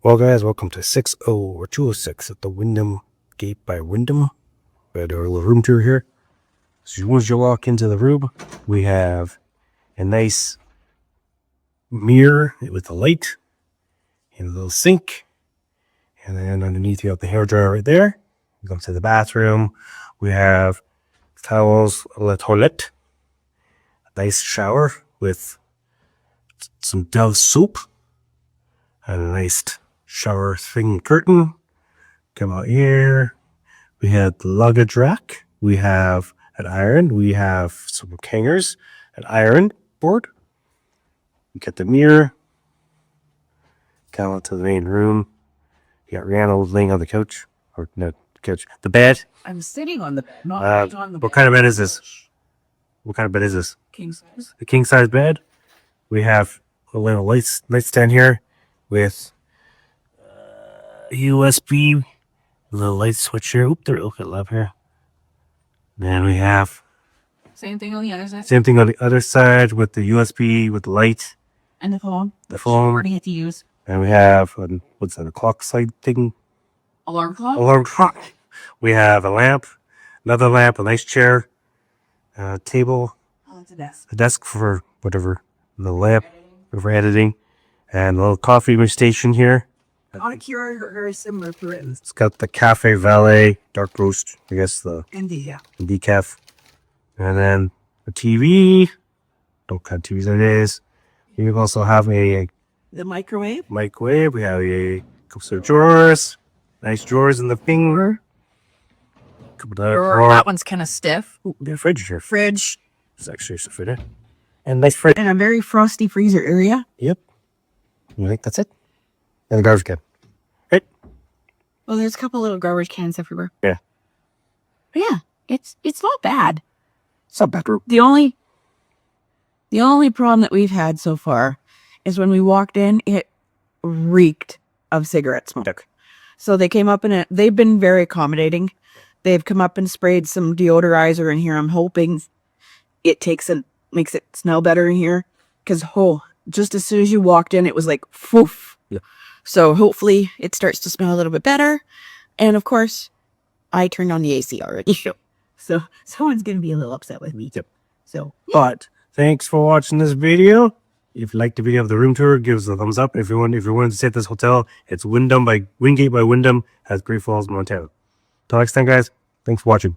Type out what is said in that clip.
Well, guys, welcome to 60 or 206 at the Wyndham Gate by Wyndham. We had our little room tour here. So once you walk into the room, we have a nice mirror with a light and a little sink. And then underneath you have the hairdryer right there. You go to the bathroom. We have towels, la toilette, a nice shower with some Dove soap, and a nice shower thing curtain. Come out here. We have the luggage rack. We have an iron. We have some hangers, an iron board. We got the mirror. Come out to the main room. You got Rheanna laying on the couch. Or no, couch. The bed. I'm sitting on the bed, not laying on the bed. What kind of bed is this? What kind of bed is this? King size. The king size bed. We have a little nightstand here with USB, a little light switch here. Oop, there, look at love here. Then we have Same thing on the other side. same thing on the other side with the USB with the light. And the phone. The phone. We're going to get to use. And we have what's that? A clock side thing. Alarm clock. Alarm clock. We have a lamp, another lamp, a nice chair, a table, It's a desk. a desk for whatever, the lamp for editing, and a little coffee station here. On a cure, very similar to it. It's got the Cafe Valet dark roast, I guess the Indeed, yeah. decaf, and then a TV. Don't cut TVs nowadays. You also have a The microwave. microwave. We have a couple of drawers, nice drawers in the finger. That one's kind of stiff. The fridge here. Fridge. It's actually to fit it. And nice fridge. And a very frosty freezer area. Yep. I think that's it. And the garbage can. Right? Well, there's a couple little garbage cans everywhere. Yeah. But yeah, it's not bad. It's not bad. The only problem that we've had so far is when we walked in, it reeked of cigarette smoke. So they came up and they've been very accommodating. They've come up and sprayed some deodorizer in here. I'm hoping it makes it smell better in here. Because just as soon as you walked in, it was like poof. Yeah. So hopefully it starts to smell a little bit better. And of course, I turned on the AC already. So someone's gonna be a little upset with me. Yep. So But thanks for watching this video. If you liked the video of the room tour, give us a thumbs up. If you want to stay at this hotel, it's Wingate by Wyndham at Great Falls, Montana. Till next time, guys. Thanks for watching.